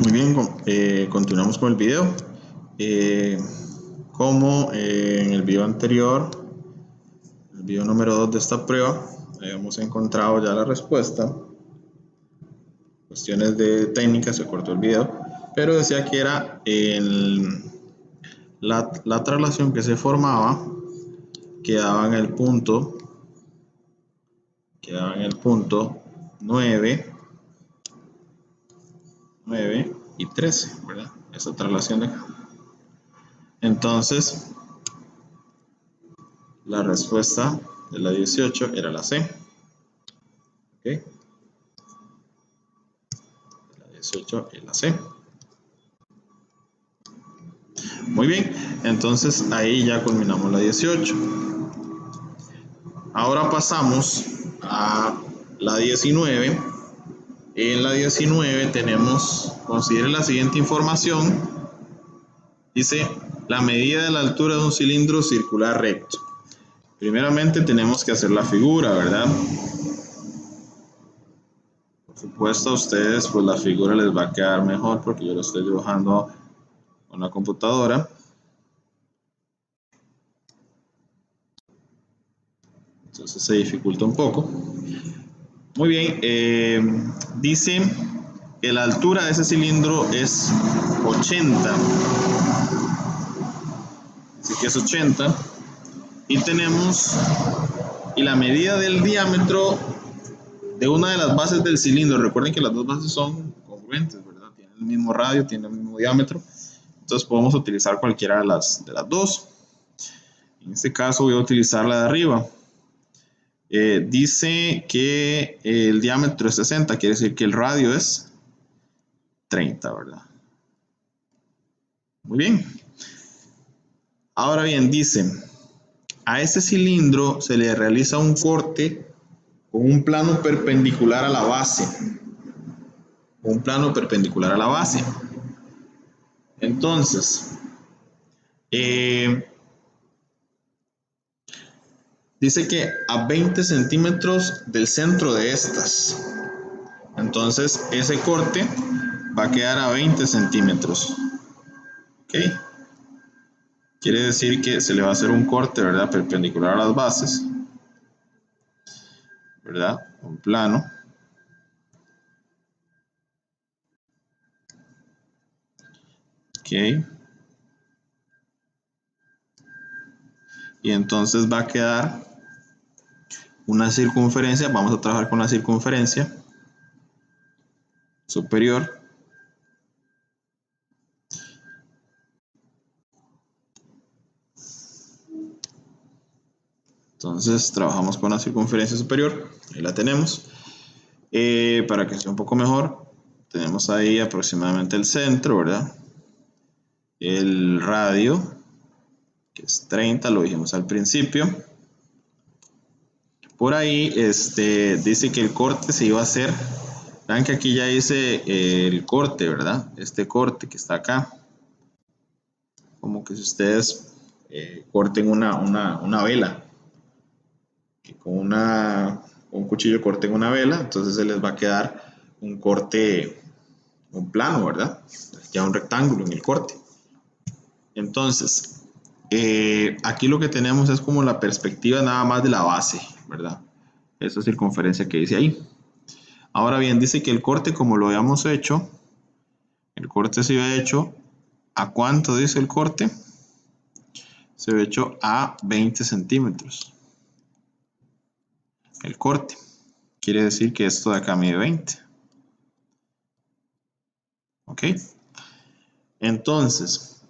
Muy bien, continuamos con el video. Como en el video anterior, el video número 2 de esta prueba, habíamos encontrado ya la respuesta. Cuestiones de técnica, se cortó el video, pero decía que era la traslación que se formaba, quedaba en el punto 9 y 13, ¿verdad? Esa traslación de acá. Entonces, la respuesta de la 18 era la C. ¿Ok? La 18 es la C. Muy bien, entonces ahí ya culminamos la 18. Ahora pasamos a la 19. En la 19 tenemos, considere la siguiente información. Dice, la medida de la altura de un cilindro circular recto. Primeramente tenemos que hacer la figura, ¿verdad? Por supuesto a ustedes pues la figura les va a quedar mejor porque yo lo estoy dibujando con la computadora. Entonces se dificulta un poco. Muy bien, dice que la altura de ese cilindro es 80. Así que es 80. Y la medida del diámetro de una de las bases del cilindro. Recuerden que las dos bases son congruentes, ¿verdad? Tienen el mismo radio, tienen el mismo diámetro. Entonces podemos utilizar cualquiera de las dos. En este caso voy a utilizar la de arriba. Dice que el diámetro es 60, quiere decir que el radio es 30, ¿verdad? Muy bien. Ahora bien, dice, a este cilindro se le realiza un corte con un plano perpendicular a la base. Un plano perpendicular a la base. Entonces, dice que a 20 centímetros del centro de estas. Entonces, ese corte va a quedar a 20 centímetros. ¿Ok? Quiere decir que se le va a hacer un corte, ¿verdad? Perpendicular a las bases. ¿Verdad? Un plano. Ok. Y entonces va a quedar una circunferencia. Vamos a trabajar con la circunferencia superior. Entonces trabajamos con la circunferencia superior. Ahí la tenemos. Para que sea un poco mejor, tenemos ahí aproximadamente el centro, ¿verdad? El radio, que es 30, lo dijimos al principio. Por ahí dice que el corte se iba a hacer. Vean que aquí ya dice el corte, ¿verdad? Este corte que está acá. Como que si ustedes corten una vela. Que con un cuchillo corten una vela, entonces se les va a quedar un corte, un plano, ¿verdad? Ya un rectángulo en el corte. Entonces, aquí lo que tenemos es como la perspectiva nada más de la base, ¿verdad? Esa circunferencia que dice ahí. Ahora bien, dice que el corte, como lo habíamos hecho, el corte se había hecho, ¿a cuánto dice el corte? Se había hecho a 20 centímetros. El corte. Quiere decir que esto de acá mide 20. ¿Ok? Entonces,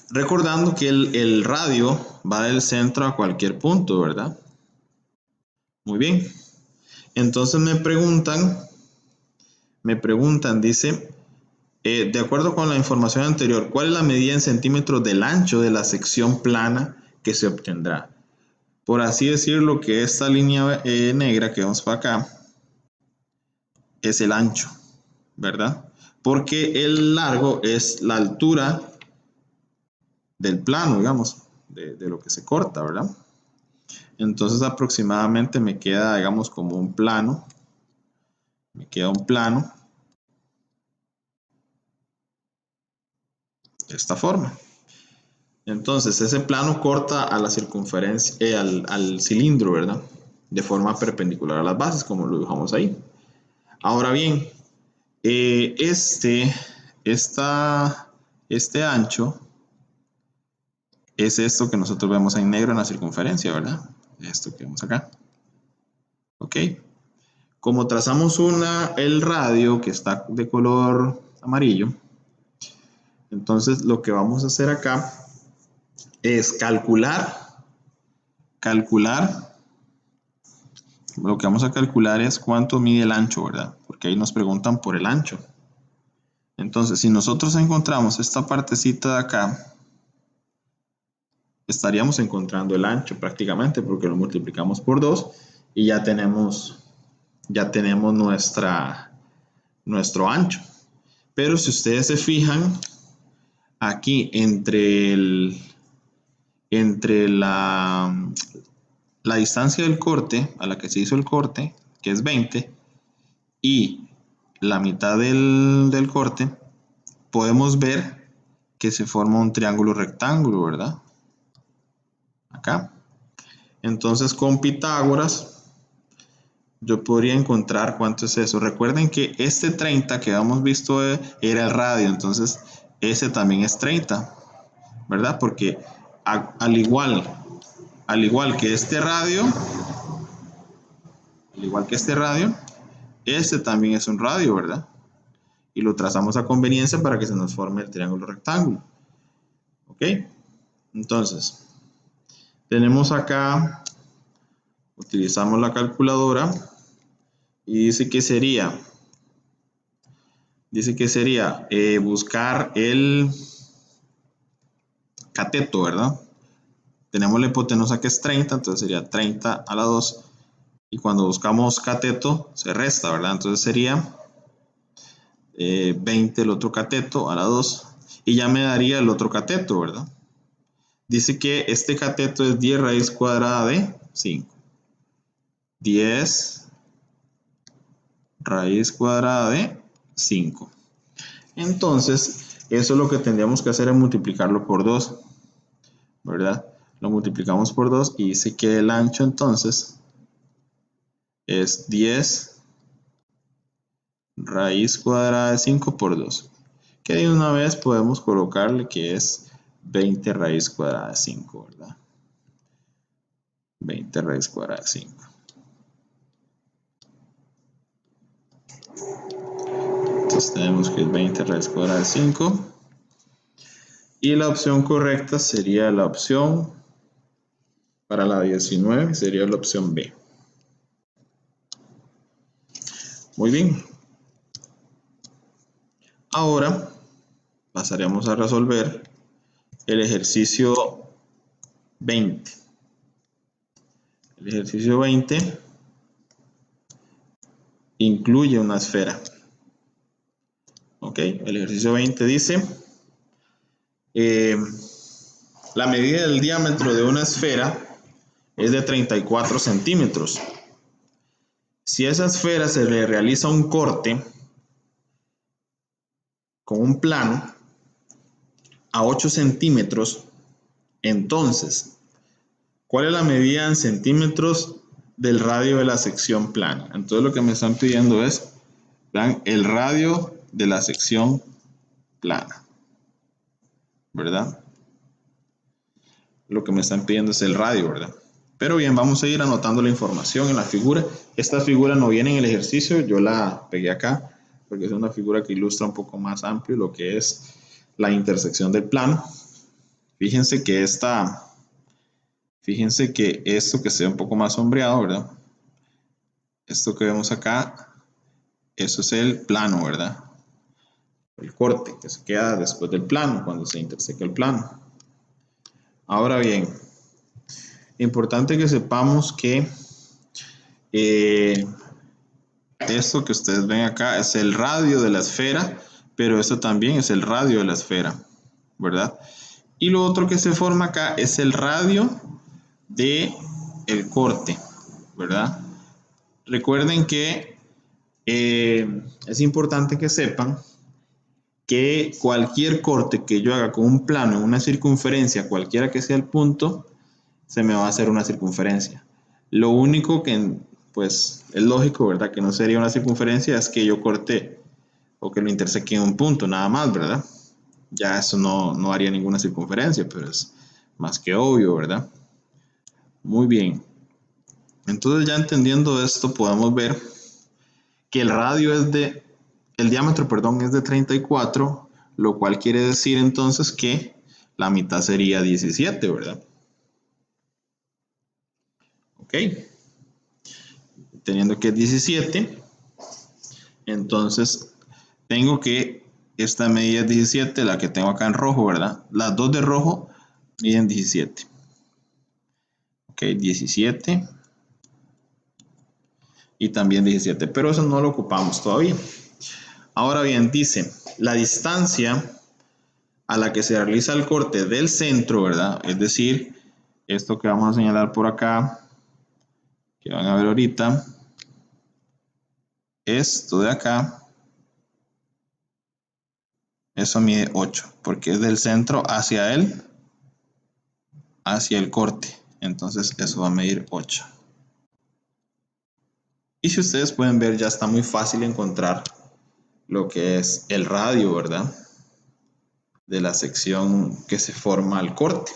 recordando que el radio va del centro a cualquier punto, ¿verdad? Muy bien. Entonces me preguntan, dice, de acuerdo con la información anterior, ¿cuál es la medida en centímetros del ancho de la sección plana que se obtendrá? Por así decirlo, que esta línea negra que vemos para acá es el ancho, ¿verdad? Porque el largo es la altura del plano, digamos, de lo que se corta, ¿verdad? Entonces aproximadamente me queda, digamos, como un plano. Me queda un plano. de esta forma. Entonces, ese plano corta a la circunferencia, al cilindro, ¿verdad? De forma perpendicular a las bases, como lo dibujamos ahí. Ahora bien, este ancho es esto que nosotros vemos en negro en la circunferencia, ¿verdad? Esto que vemos acá. Ok. Como trazamos el radio que está de color amarillo, entonces lo que vamos a hacer acá es calcular, lo que vamos a calcular es cuánto mide el ancho, ¿verdad? Porque ahí nos preguntan por el ancho. Entonces, si nosotros encontramos esta partecita de acá, estaríamos encontrando el ancho prácticamente porque lo multiplicamos por 2 y ya tenemos nuestro ancho. Pero si ustedes se fijan, aquí entre la distancia del corte a la que se hizo el corte, que es 20, y la mitad del corte, podemos ver que se forma un triángulo rectángulo, ¿verdad? Acá. Entonces, con Pitágoras, yo podría encontrar cuánto es eso. Recuerden que este 30 que habíamos visto era el radio, entonces ese también es 30, ¿verdad? Porque al igual que este radio, este también es un radio, ¿verdad? Y lo trazamos a conveniencia para que se nos forme el triángulo rectángulo. ¿Ok? Entonces, tenemos acá, utilizamos la calculadora y dice que sería buscar el cateto, ¿verdad? Tenemos la hipotenusa que es 30, entonces sería 30 a la 2. Y cuando buscamos cateto, se resta, ¿verdad? Entonces sería 20 el otro cateto a la 2. Y ya me daría el otro cateto, ¿verdad? Dice que este cateto es 10 raíz cuadrada de 5. 10 raíz cuadrada de 5. Entonces, eso es lo que tendríamos que hacer es multiplicarlo por 2, ¿verdad? Lo multiplicamos por 2 y dice que el ancho entonces es 10 raíz cuadrada de 5 por 2. Que de una vez podemos colocarle que es 20 raíz cuadrada de 5, ¿verdad? 20 raíz cuadrada de 5. Entonces tenemos que es 20 raíz cuadrada de 5. Y la opción correcta sería la opción, para la 19, sería la opción B. Muy bien. Ahora pasaremos a resolver el ejercicio 20. El ejercicio 20 incluye una esfera. Ok, el ejercicio 20 dice, la medida del diámetro de una esfera es de 34 centímetros. Si a esa esfera se le realiza un corte con un plano a 8 centímetros, entonces, ¿cuál es la medida en centímetros del radio de la sección plana? Entonces lo que me están pidiendo es, vean, el radio de la sección plana, ¿verdad? Lo que me están pidiendo es el radio, ¿verdad? Pero bien, vamos a ir anotando la información en la figura. Esta figura no viene en el ejercicio, yo la pegué acá porque es una figura que ilustra un poco más amplio lo que es la intersección del plano. Fíjense que esto que se ve un poco más sombreado, ¿verdad? Esto que vemos acá, eso es el plano, ¿verdad? El corte que se queda después del plano, cuando se interseca el plano. Ahora bien, importante que sepamos que esto que ustedes ven acá es el radio de la esfera, pero esto también es el radio de la esfera, ¿verdad? Y lo otro que se forma acá es el radio de el corte, ¿verdad? Recuerden que es importante que sepan que cualquier corte que yo haga con un plano en una circunferencia, cualquiera que sea el punto, se me va a hacer una circunferencia. Lo único que, pues, es lógico, ¿verdad? Que no sería una circunferencia, es que yo corte o que lo interseque en un punto, nada más, ¿verdad? Ya eso no haría ninguna circunferencia, pero es más que obvio, ¿verdad? Muy bien. Entonces ya entendiendo esto, podemos ver que el diámetro, perdón, es de 34, lo cual quiere decir entonces que la mitad sería 17, ¿verdad? Ok. Teniendo que es 17, entonces tengo que esta medida es 17, la que tengo acá en rojo, ¿verdad? Las dos de rojo miden 17. Ok, 17 y también 17, pero eso no lo ocupamos todavía. Ahora bien, dice, la distancia a la que se realiza el corte del centro, ¿verdad? Es decir, esto que vamos a señalar por acá, que van a ver ahorita, esto de acá, eso mide 8, porque es del centro hacia el corte. Entonces eso va a medir 8. Y si ustedes pueden ver, ya está muy fácil encontrar lo que es el radio, ¿verdad? De la sección que se forma al corte,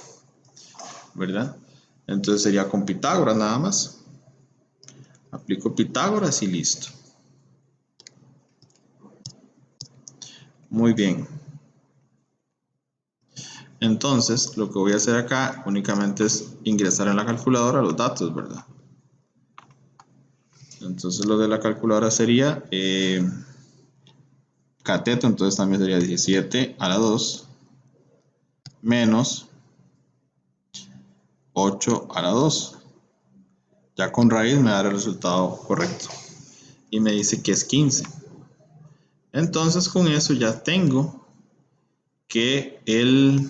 ¿verdad? Entonces sería con Pitágoras nada más. Aplico Pitágoras y listo. Muy bien. Entonces, lo que voy a hacer acá únicamente es ingresar en la calculadora los datos, ¿verdad? Entonces, lo de la calculadora sería cateto, entonces también sería 17 a la 2 menos 8 a la 2. Ya con raíz me da el resultado correcto y me dice que es 15. Entonces, con eso ya tengo que el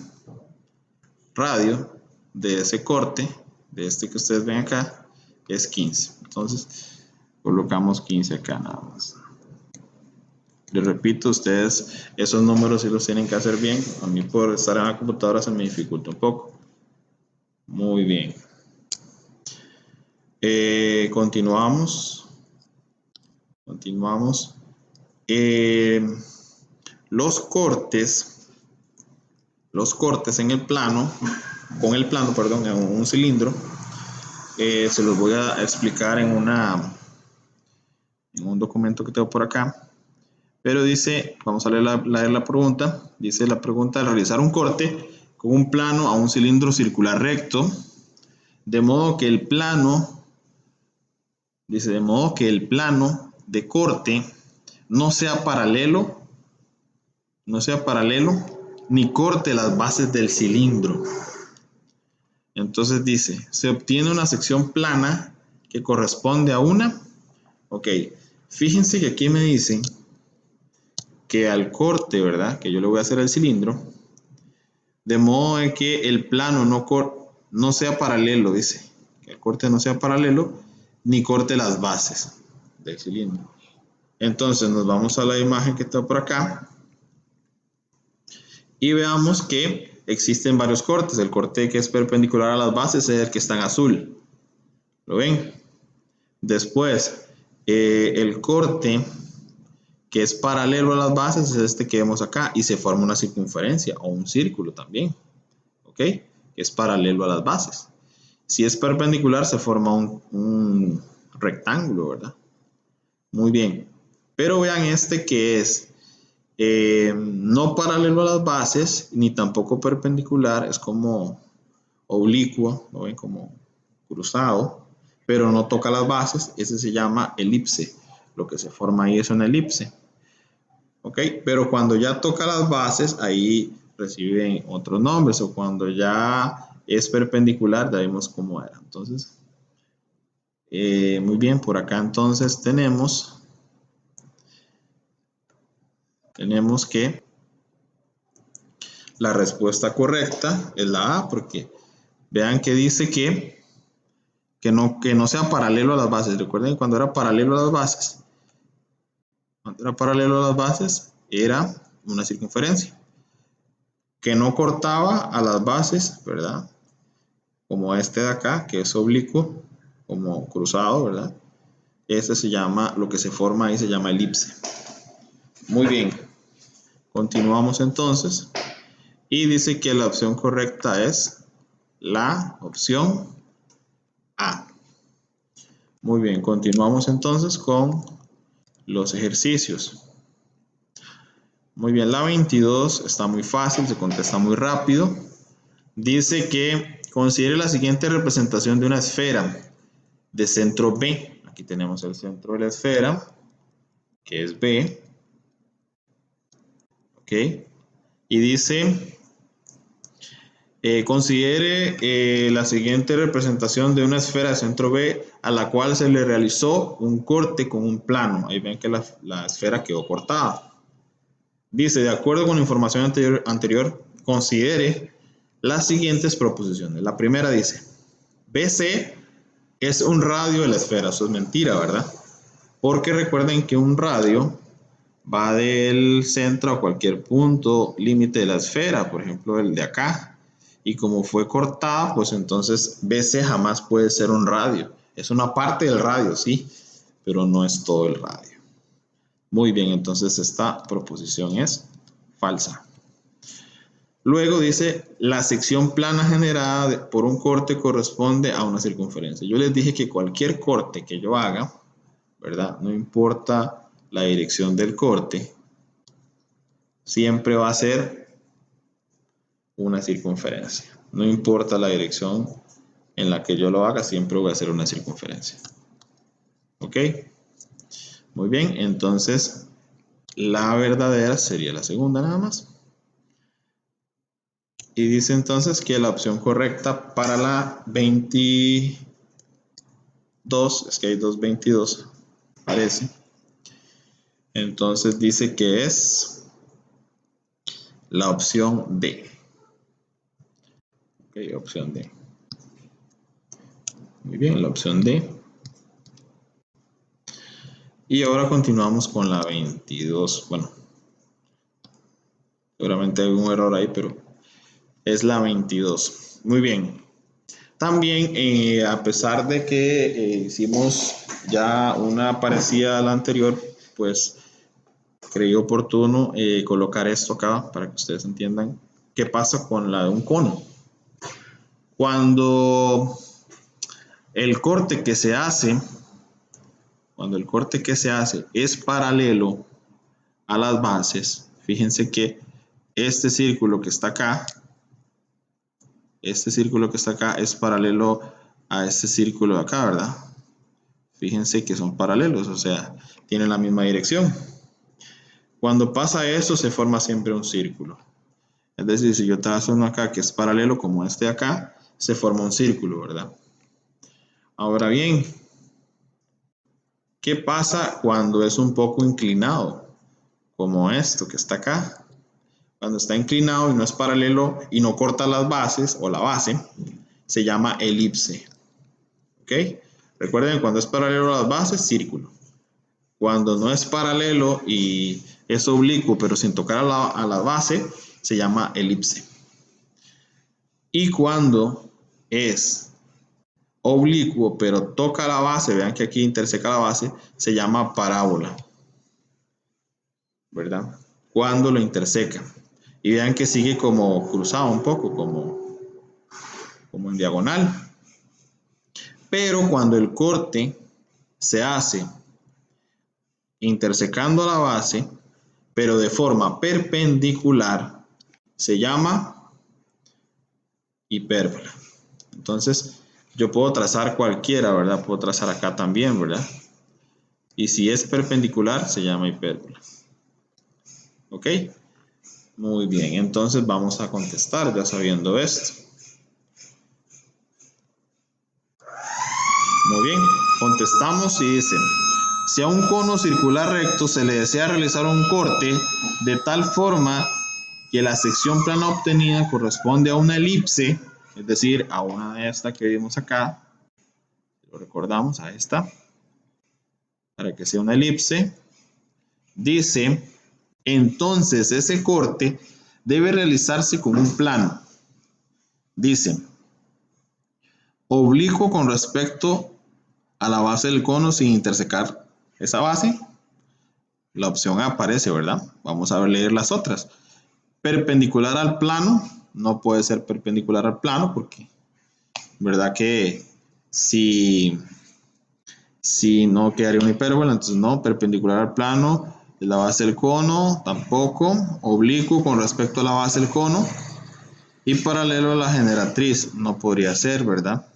radio de ese corte, de este que ustedes ven acá, es 15. Entonces, colocamos 15 acá nada más. Les repito, ustedes esos números sí los tienen que hacer bien. A mí por estar en la computadora se me dificulta un poco. Muy bien. Continuamos. Continuamos. Los cortes en el plano, con el plano, perdón, en un cilindro, se los voy a explicar en un documento que tengo por acá. Pero dice, vamos a leer la pregunta. Dice la pregunta: realizar un corte con un plano a un cilindro circular recto, de modo que el plano, dice, de modo que el plano de corte no sea paralelo, ni corte las bases del cilindro. Entonces dice, se obtiene una sección plana que corresponde a una. Ok, fíjense que aquí me dicen que al corte, ¿verdad? Que yo le voy a hacer al cilindro, de modo de que el plano no sea paralelo, dice, que el corte no sea paralelo, ni corte las bases del cilindro. Entonces nos vamos a la imagen que está por acá y veamos que existen varios cortes. El corte que es perpendicular a las bases es el que está en azul. ¿Lo ven? Después, el corte que es paralelo a las bases es este que vemos acá y se forma una circunferencia o un círculo también, ¿ok? Que es paralelo a las bases. Si es perpendicular se forma un rectángulo, ¿verdad? Muy bien. Pero vean este que es no paralelo a las bases ni tampoco perpendicular, es como oblicuo, ¿lo ven? Como cruzado, pero no toca las bases. Ese se llama elipse. Lo que se forma ahí es una elipse. ¿Ok? Pero cuando ya toca las bases, ahí reciben otros nombres, o cuando ya es perpendicular, ya vemos cómo era. Entonces, muy bien, por acá entonces tenemos que la respuesta correcta es la A, porque vean que dice que no sea paralelo a las bases. Recuerden cuando era paralelo a las bases, era una circunferencia, que no cortaba a las bases, ¿verdad? Como este de acá, que es oblicuo, como cruzado, ¿verdad? Este se llama, lo que se forma ahí se llama elipse. Muy bien, continuamos entonces. Y dice que la opción correcta es la opción A. Muy bien, continuamos entonces con los ejercicios. Muy bien, la 22 está muy fácil, se contesta muy rápido. Dice que considere la siguiente representación de una esfera de centro B. Aquí tenemos el centro de la esfera, que es B. ¿Ok? Y dice, considere la siguiente representación de una esfera de centro B a la cual se le realizó un corte con un plano. Ahí ven que la esfera quedó cortada. Dice, de acuerdo con la información anterior, considere las siguientes proposiciones. La primera dice, BC es un radio de la esfera. Eso es mentira, ¿verdad? Porque recuerden que un radio va del centro a cualquier punto límite de la esfera, por ejemplo el de acá. Y como fue cortada, pues entonces BC jamás puede ser un radio. Es una parte del radio, sí, pero no es todo el radio. Muy bien, entonces esta proposición es falsa. Luego dice, la sección plana generada por un corte corresponde a una circunferencia. Yo les dije que cualquier corte que yo haga, ¿verdad? No importa la dirección del corte, siempre va a ser una circunferencia. No importa la dirección en la que yo lo haga, siempre voy a hacer una circunferencia. ¿Ok? Muy bien, entonces la verdadera sería la segunda nada más. Y dice entonces que la opción correcta para la 22, es que hay dos 22, parece. Entonces dice que es la opción D. Ok, opción D. Muy bien, la opción D. Y ahora continuamos con la 22. Bueno, seguramente hay un error ahí, pero es la 22. Muy bien. También, a pesar de que hicimos ya una parecida a la anterior, pues creí oportuno colocar esto acá para que ustedes entiendan qué pasa con la de un cono. Cuando el corte que se hace, es paralelo a las bases, fíjense que este círculo que está acá, es paralelo a este círculo de acá, ¿verdad? Fíjense que son paralelos, o sea, tienen la misma dirección. Cuando pasa eso, se forma siempre un círculo. Es decir, si yo trazo uno acá que es paralelo como este de acá, se forma un círculo, ¿verdad? Ahora bien, ¿qué pasa cuando es un poco inclinado? Como esto que está acá. Cuando está inclinado y no es paralelo y no corta las bases o la base, se llama elipse. ¿Ok? Recuerden, cuando es paralelo a las bases, círculo. Cuando no es paralelo y es oblicuo, pero sin tocar a la base, se llama elipse. Y cuando es oblicuo, pero toca la base, vean que aquí interseca la base, se llama parábola, ¿verdad? Cuando lo interseca. Y vean que sigue como cruzado un poco, como en diagonal. Pero cuando el corte se hace intersecando la base, pero de forma perpendicular, se llama hipérbola. Entonces, yo puedo trazar cualquiera, ¿verdad? Puedo trazar acá también, ¿verdad? Y si es perpendicular, se llama hipérbola. ¿Ok? Muy bien, entonces vamos a contestar ya sabiendo esto. Muy bien, contestamos y dice, si a un cono circular recto se le desea realizar un corte de tal forma que la sección plana obtenida corresponde a una elipse, es decir, a una de estas que vimos acá, lo recordamos, a esta, para que sea una elipse, dice Entonces, ese corte debe realizarse con un plano. Dice, oblicuo con respecto a la base del cono sin intersecar esa base. La opción A aparece, ¿verdad? Vamos a leer las otras. Perpendicular al plano, no puede ser perpendicular al plano porque, ¿verdad? Que si no quedaría una hipérbola, entonces no, perpendicular al plano de la base del cono, tampoco, oblicuo con respecto a la base del cono y paralelo a la generatriz, no podría ser, ¿verdad?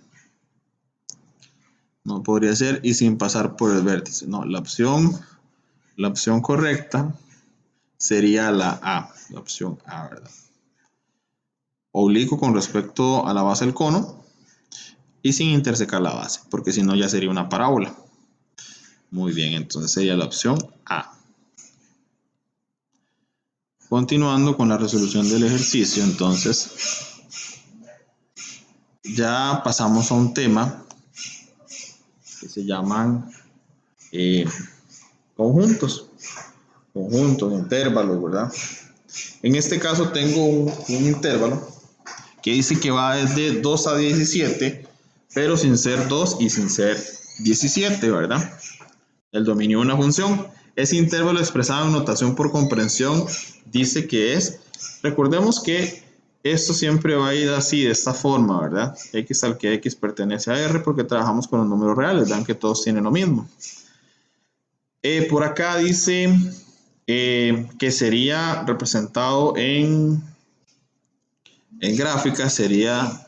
No podría ser y sin pasar por el vértice, no, la opción correcta sería la A, la opción A, ¿verdad? Oblicuo con respecto a la base del cono y sin intersecar la base, porque si no ya sería una parábola. Muy bien, entonces sería la opción A. Continuando con la resolución del ejercicio, entonces ya pasamos a un tema que se llaman conjuntos, intervalos, ¿verdad? En este caso tengo un intervalo que dice que va desde 2 a 17, pero sin ser 2 y sin ser 17, ¿verdad? El dominio de una función. Ese intervalo expresado en notación por comprensión dice que es, recordemos que esto siempre va a ir así, de esta forma, ¿verdad? X al que X pertenece a R porque trabajamos con los números reales, vean que todos tienen lo mismo. Por acá dice que sería representado en gráfica, sería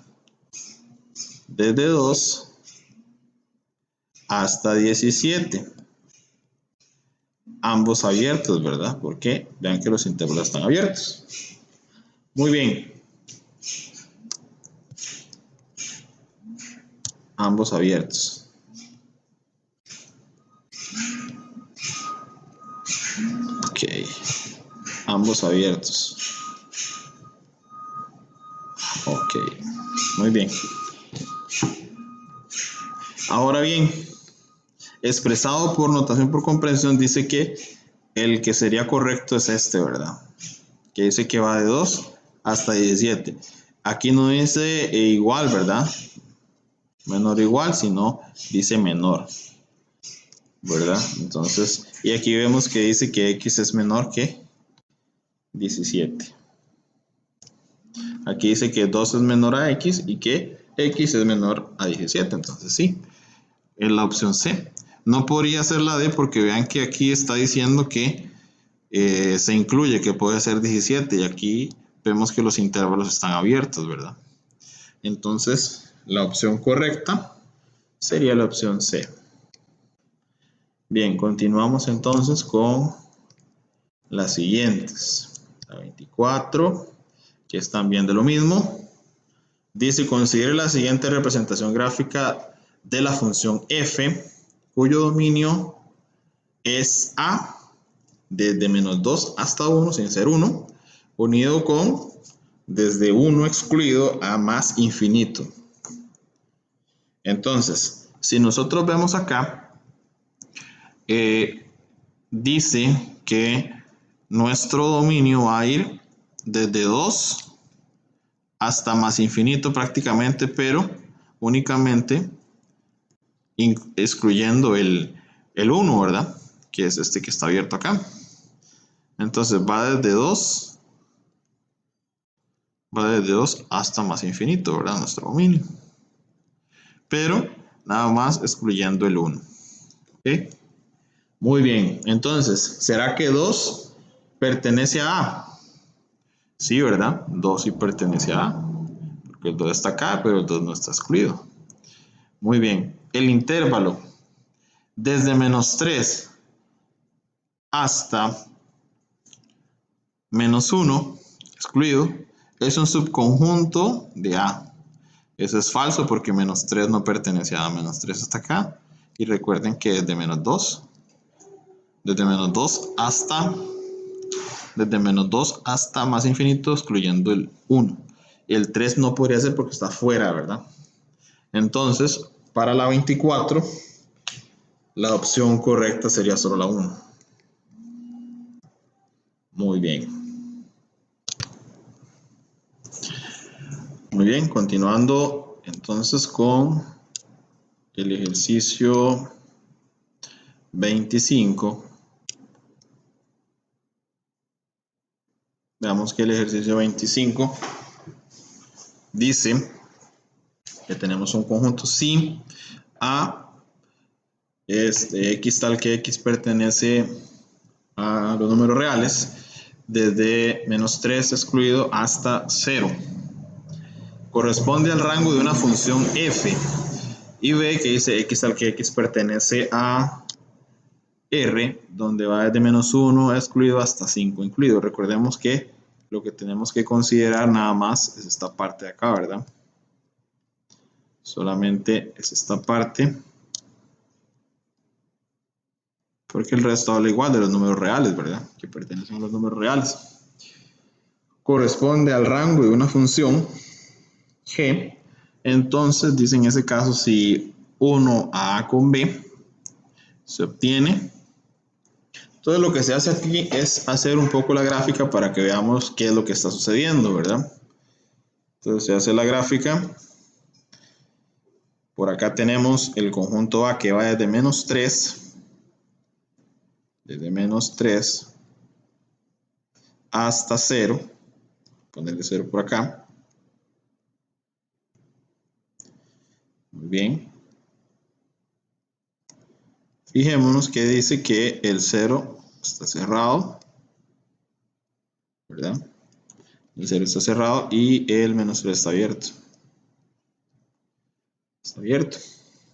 desde 2 hasta 17. Ambos abiertos, ¿verdad? Porque vean que los intervalos están abiertos. Muy bien. Ambos abiertos. Ok. Ambos abiertos. Ok. Muy bien. Ahora bien, expresado por notación por comprensión, dice que el que sería correcto es este, ¿verdad? Que dice que va de 2 hasta 17. Aquí no dice igual, ¿verdad? Menor o igual, sino dice menor, ¿verdad? Entonces, y aquí vemos que dice que X es menor que 17. Aquí dice que 2 es menor a X y que X es menor a 17. Entonces, sí, es la opción C. No podría ser la D porque vean que aquí está diciendo que se incluye que puede ser 17 y aquí vemos que los intervalos están abiertos, ¿verdad? Entonces, la opción correcta sería la opción C. Bien, continuamos entonces con las siguientes. La 24, que es también de lo mismo. Dice, considere la siguiente representación gráfica de la función f, cuyo dominio es a desde menos 2 hasta 1, sin ser 1, unido con desde 1 excluido a más infinito. Entonces, si nosotros vemos acá, dice que nuestro dominio va a ir desde 2 hasta más infinito prácticamente, pero únicamente excluyendo el 1, ¿verdad? Que es este que está abierto acá. Entonces va desde 2 hasta más infinito, ¿verdad? Nuestro dominio. Pero nada más excluyendo el 1. ¿Ok? Muy bien. Entonces, ¿será que 2 pertenece a A? Sí, ¿verdad? 2 sí pertenece a A. Porque el 2 está acá, pero el 2 no está excluido. Muy bien. El intervalo desde menos 3 hasta menos 1, excluido, es un subconjunto de A. Eso es falso porque menos 3 no pertenece a A, menos 3 está acá. Y recuerden que desde menos 2 hasta más infinito, excluyendo el 1. El 3 no podría ser porque está fuera, ¿verdad? Entonces, para la 24, la opción correcta sería solo la 1. Muy bien. Muy bien, continuando entonces con el ejercicio 25. Veamos que el ejercicio 25 dice que tenemos un conjunto si A es de x tal que x pertenece a los números reales desde -3 excluido hasta 0. Corresponde al rango de una función f y B que dice x tal que x pertenece a R, donde va desde -1 excluido hasta 5 incluido. Recordemos que lo que tenemos que considerar nada más es esta parte de acá, ¿verdad? Solamente es esta parte, porque el resto habla igual de los números reales, ¿verdad? Que pertenecen a los números reales. Corresponde al rango de una función g. Entonces, dice en ese caso, si 1a con b se obtiene. Entonces, lo que se hace aquí es hacer un poco la gráfica para que veamos qué es lo que está sucediendo, ¿verdad? Entonces, se hace la gráfica. Por acá tenemos el conjunto A que va desde -3, hasta 0. Ponerle 0 por acá. Muy bien. Fijémonos que dice que el 0 está cerrado, ¿verdad? El 0 está cerrado y el -3 está abierto. Está abierto.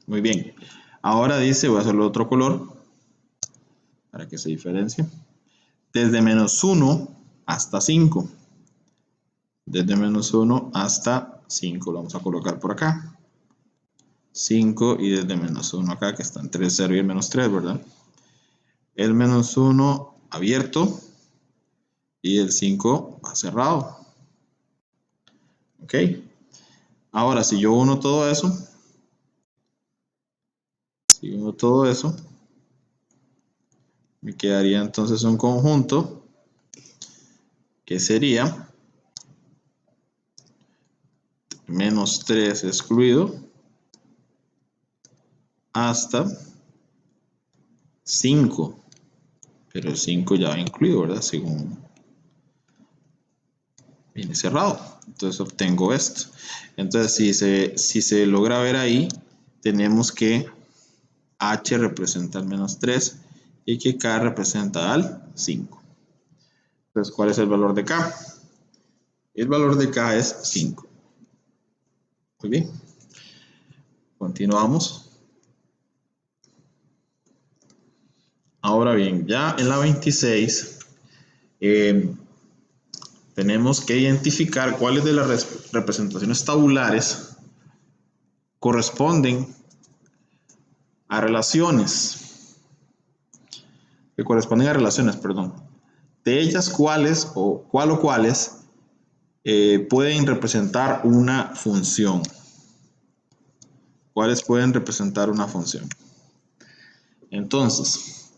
Muy bien. Ahora dice, voy a hacerlo de otro color para que se diferencie. Desde -1 hasta 5. Desde -1 hasta 5 lo vamos a colocar por acá. 5 y desde -1 acá que están 3, 0 y el -3, ¿verdad? El -1 abierto y el 5 va cerrado. ¿Ok? Ahora, si yo uno todo eso, me quedaría entonces un conjunto que sería -3 excluido hasta 5. Pero el 5 ya va incluido, ¿verdad? Según viene cerrado. Entonces obtengo esto. Entonces, si se logra ver ahí, tenemos que H representa al -3 y que K representa al 5. Entonces, ¿cuál es el valor de K? El valor de K es 5. Muy bien. Continuamos. Ahora bien, ya en la 26 tenemos que identificar cuáles de las representaciones tabulares corresponden a relaciones. Perdón. De ellas, cuáles pueden representar una función. ¿Cuáles pueden representar una función? Entonces,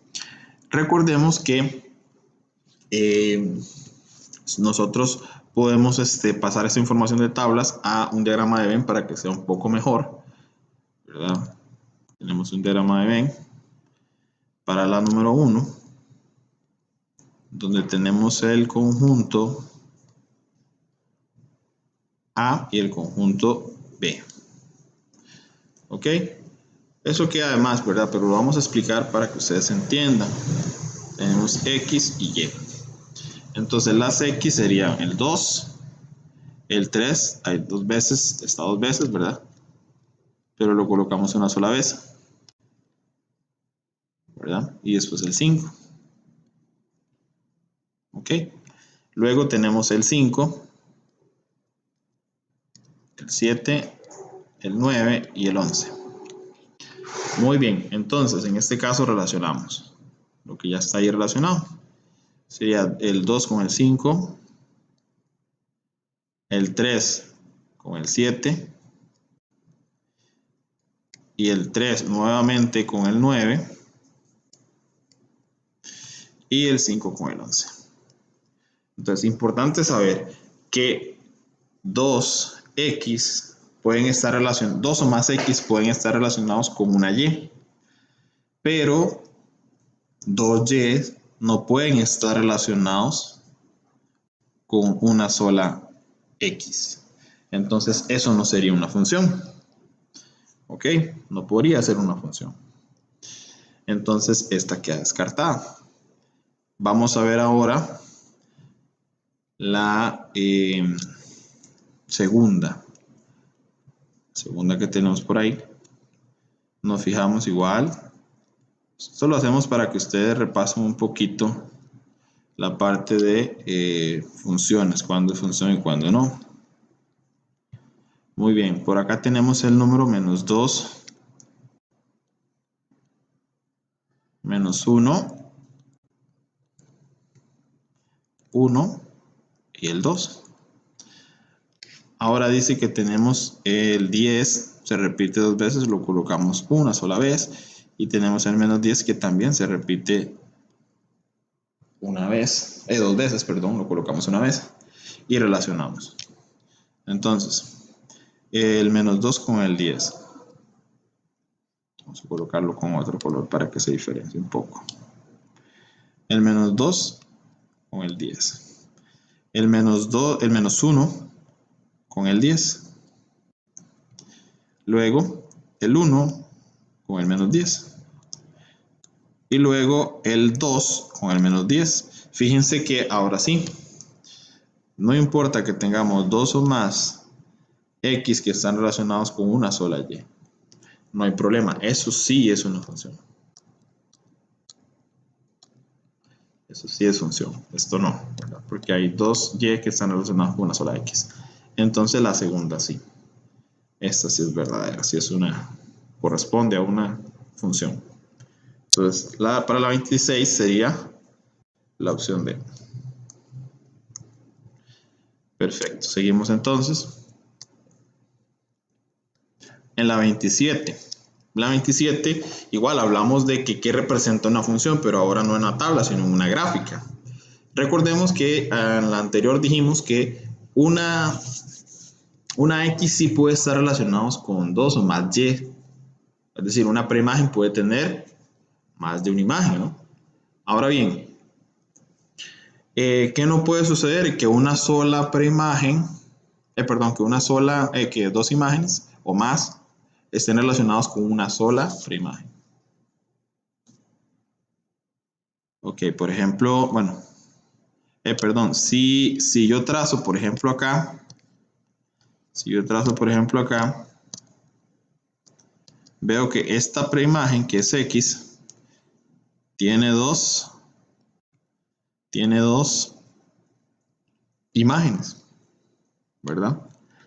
recordemos que nosotros podemos pasar esta información de tablas a un diagrama de Venn para que sea un poco mejor, ¿verdad? Tenemos un diagrama de Venn para la número 1, donde tenemos el conjunto A y el conjunto B. ¿Ok? Eso queda además, ¿verdad? Pero lo vamos a explicar para que ustedes entiendan. Tenemos X y Y. Entonces las X serían el 2, el 3, hay dos veces, está dos veces, ¿verdad? Pero lo colocamos una sola vez, ¿verdad? Y después el 5. ¿Ok? Luego tenemos el 5, el 7, el 9 y el 11. Muy bien, entonces en este caso relacionamos lo que ya está ahí relacionado. Sería el 2 con el 5, el 3 con el 7 y el 3 nuevamente con el 9 y el 5 con el 11. Entonces, importante saber que 2x pueden estar relacionados, 2 o más x pueden estar relacionados con una y, pero 2y no pueden estar relacionados con una sola x. Entonces, eso no sería una función. ¿Ok? No podría ser una función. Entonces, esta queda descartada. Vamos a ver ahora la segunda que tenemos por ahí. Nos fijamos igual. Esto lo hacemos para que ustedes repasen un poquito la parte de funciones, cuándo es función y cuándo no. Muy bien, por acá tenemos el número menos 2, menos 1, 1 y el 2. Ahora dice que tenemos el 10, se repite dos veces, lo colocamos una sola vez. Y tenemos el menos 10 que también se repite dos veces, perdón, lo colocamos una vez. Y relacionamos. Entonces, el menos 2 con el 10. Vamos a colocarlo con otro color para que se diferencie un poco. El menos 2 con el 10. El menos 1 con el 10. Luego, el 1 con el menos 10. Y luego el 2 con el menos 10. Fíjense que ahora sí, no importa que tengamos 2 o más x que están relacionados con una sola y. No hay problema, eso sí es una función. Eso sí es función, esto no, ¿verdad? Porque hay dos y que están relacionados con una sola x. Entonces la segunda sí. Esta sí es verdadera, sí es corresponde a una función. Entonces, para la 26 sería la opción D. Perfecto, seguimos entonces. En la 27. La 27, igual hablamos de que qué representa una función, pero ahora no en una tabla, sino en una gráfica. Recordemos que en la anterior dijimos que una X sí puede estar relacionada con 2 o más Y. Es decir, una preimagen puede tener más de una imagen, ¿no? Ahora bien, ¿qué no puede suceder? Que una sola preimagen, que dos imágenes o más estén relacionados con una sola preimagen. Ok, por ejemplo, bueno, si yo trazo, por ejemplo, acá, veo que esta preimagen, que es X, tiene dos imágenes, ¿verdad?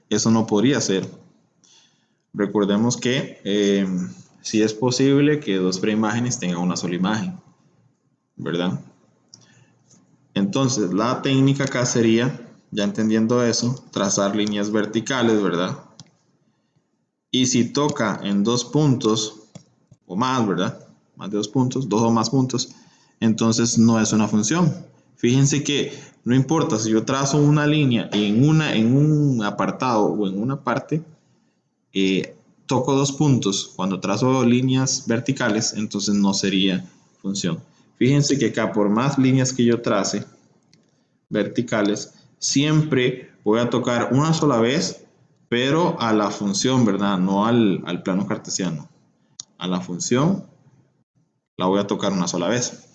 Eso no podría ser. Recordemos que sí es posible que dos preimágenes tengan una sola imagen, ¿verdad? Entonces, la técnica acá sería, ya entendiendo eso, trazar líneas verticales, ¿verdad? Y si toca en dos puntos o más, ¿verdad? Más de dos puntos, dos o más puntos, entonces no es una función. Fíjense que no importa si yo trazo una línea en un apartado o en una parte, toco dos puntos. Cuando trazo líneas verticales, entonces no sería función. Fíjense que acá, por más líneas que yo trace verticales, siempre voy a tocar una sola vez, pero a la función, ¿verdad? No al plano cartesiano. A la función la voy a tocar una sola vez.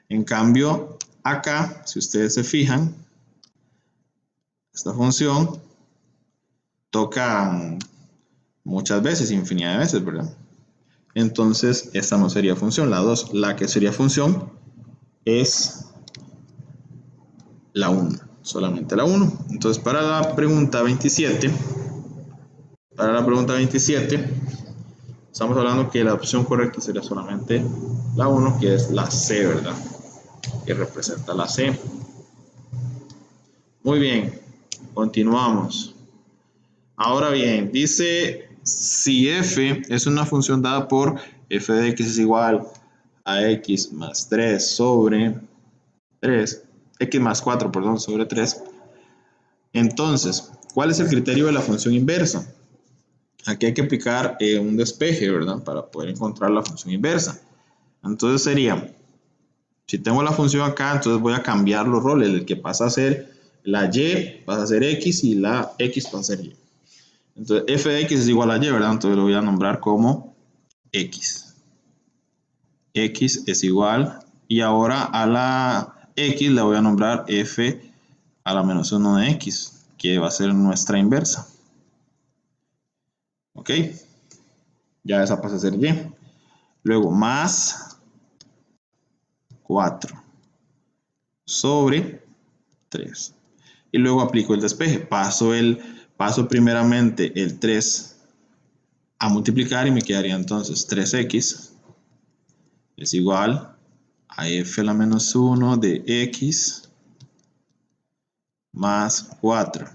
En cambio, acá, si ustedes se fijan, esta función toca muchas veces, infinidad de veces, ¿verdad? Entonces, esta no sería función. La que sería función es la 1, solamente la 1. Entonces, para la pregunta 27, estamos hablando que la opción correcta sería solamente la 1, que es la C, ¿verdad? Que representa la C. Muy bien, continuamos. Ahora bien, dice si f es una función dada por f de x es igual a x más 3 sobre 3, x más 4, perdón, sobre 3. Entonces, ¿cuál es el criterio de la función inversa? Aquí hay que aplicar un despeje, ¿verdad? Para poder encontrar la función inversa. Entonces sería, si tengo la función acá, entonces voy a cambiar los roles. El que pasa a ser la y pasa a ser x y la x pasa a ser y. Entonces f de x es igual a y, ¿verdad? Entonces lo voy a nombrar como x. X es igual, y ahora a la x le voy a nombrar f a la menos 1 de x, que va a ser nuestra inversa. ¿Ok? Ya esa pasa a ser y. Luego más 4 sobre 3. Y luego aplico el despeje. Paso primeramente el 3 a multiplicar y me quedaría entonces 3x es igual a f a la menos 1 de x más 4.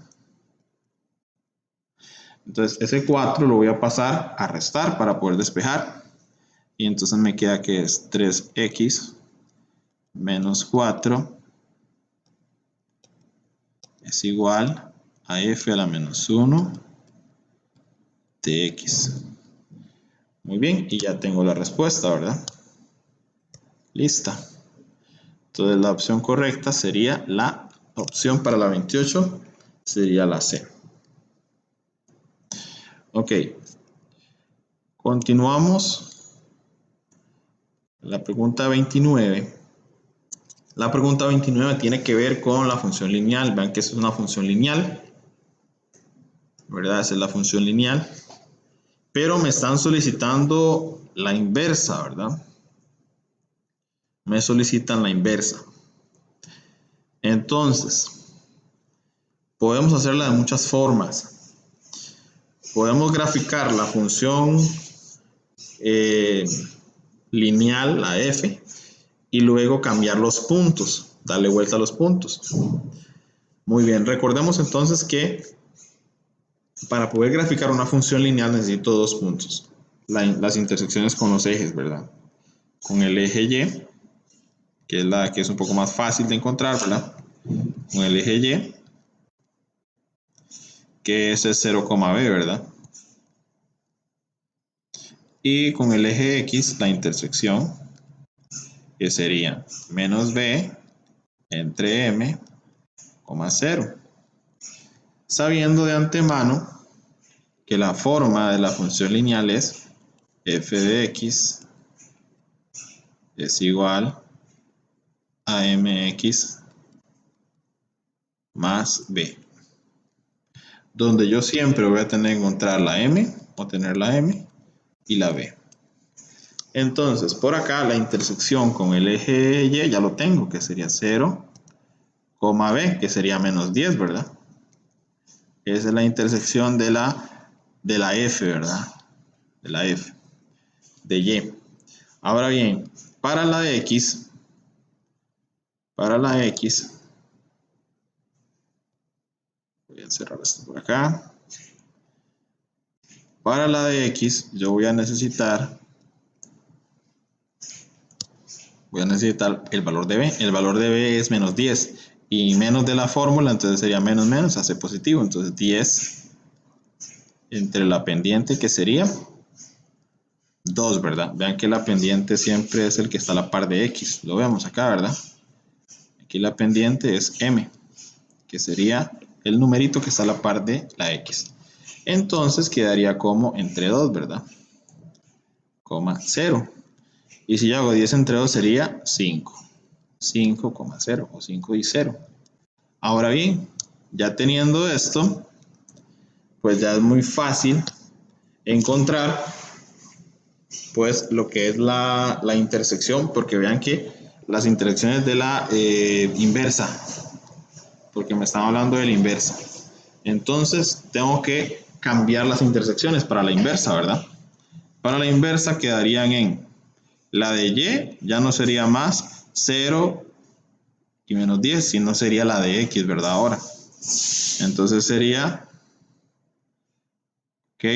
Entonces ese 4 lo voy a pasar a restar para poder despejar. Y entonces me queda que es 3x menos 4 es igual a f a la menos 1 de x. Muy bien, y ya tengo la respuesta, ¿verdad? Lista. Entonces la opción correcta sería la opción para la 28, sería la C. Ok, continuamos. La pregunta 29. La pregunta 29 tiene que ver con la función lineal. Vean que es una función lineal, ¿verdad? Esa es la función lineal. Pero me están solicitando la inversa, ¿verdad? Me solicitan la inversa. Entonces, podemos hacerla de muchas formas. Podemos graficar la función lineal, la f, y luego cambiar los puntos, darle vuelta a los puntos. Muy bien, recordemos entonces que para poder graficar una función lineal necesito dos puntos. Las intersecciones con los ejes, ¿verdad? Con el eje y, que es un poco más fácil de encontrar, ¿verdad? Con el eje y, que es el 0, b, ¿verdad? Y con el eje x, la intersección, que sería menos b entre m, 0. Sabiendo de antemano que la forma de la función lineal es f de x es igual a mx más b, donde yo siempre voy a tener que encontrar la m, o tener la m y la b. Entonces, por acá la intersección con el eje y ya lo tengo, que sería 0, b, que sería menos 10, ¿verdad? Esa es la intersección de la f, ¿verdad? De la f, de y. Ahora bien, para la x, voy a cerrar esto por acá. Para la de x, yo voy a necesitar el valor de b. El valor de b es menos 10. Y menos de la fórmula, entonces sería menos menos, hace positivo. Entonces 10 entre la pendiente, que sería 2, ¿verdad? Vean que la pendiente siempre es el que está a la par de x. Lo vemos acá, ¿verdad? Aquí la pendiente es m, que sería el numerito que está a la par de la x. Entonces quedaría como entre 2, ¿verdad? 0. Y si yo hago 10 entre 2 sería 5. 5,0 o 5 y 0. Ahora bien, ya teniendo esto, pues ya es muy fácil encontrar pues lo que es la intersección, porque vean que las intersecciones de la inversa, porque me están hablando de la inversa. Entonces tengo que cambiar las intersecciones para la inversa, ¿verdad? Para la inversa quedarían en la de y, ya no sería más 0 y menos 10, sino sería la de x, ¿verdad? Ahora. Entonces sería,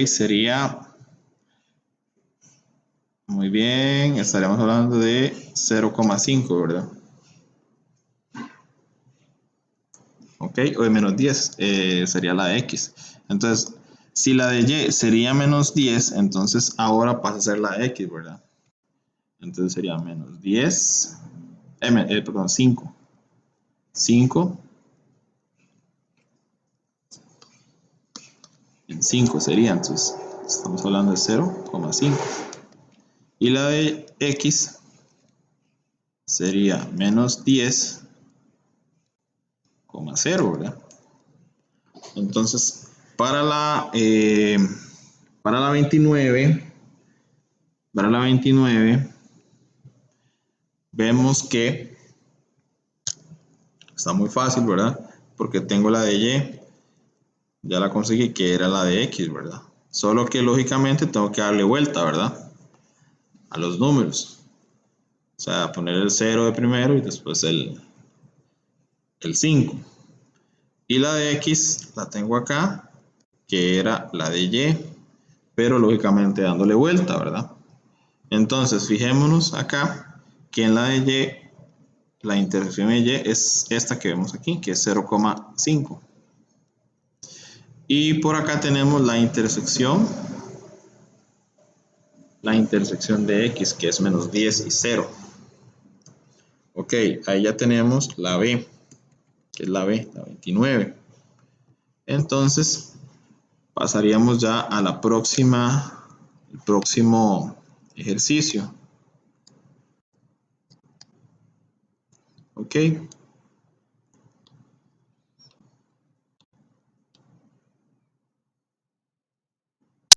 sería, muy bien, estaríamos hablando de 0,5, ¿verdad? ¿ok? O de menos 10 sería la de X. Entonces, si la de Y sería menos 10, entonces ahora pasa a ser la de X, ¿verdad? Entonces sería menos 10, perdón, 5. 5 en 5 sería, entonces estamos hablando de 0,5. Y la de X sería menos 10,0, ¿verdad? Entonces, para la 29, vemos que está muy fácil, ¿verdad? Porque tengo la de Y, ya la conseguí, que era la de X, ¿verdad? Solo que lógicamente tengo que darle vuelta, ¿verdad? A los números. O sea, poner el 0 de primero y después el 5. Y la de X la tengo acá, que era la de Y, pero lógicamente dándole vuelta, ¿verdad? Entonces, fijémonos acá que en la de Y, la intersección de Y es esta que vemos aquí, que es 0,5. Y por acá tenemos la intersección de X, que es menos 10 y 0. Ok, ahí ya tenemos la B, que es la B, la 29. Entonces, pasaríamos ya a la el próximo ejercicio. Ok,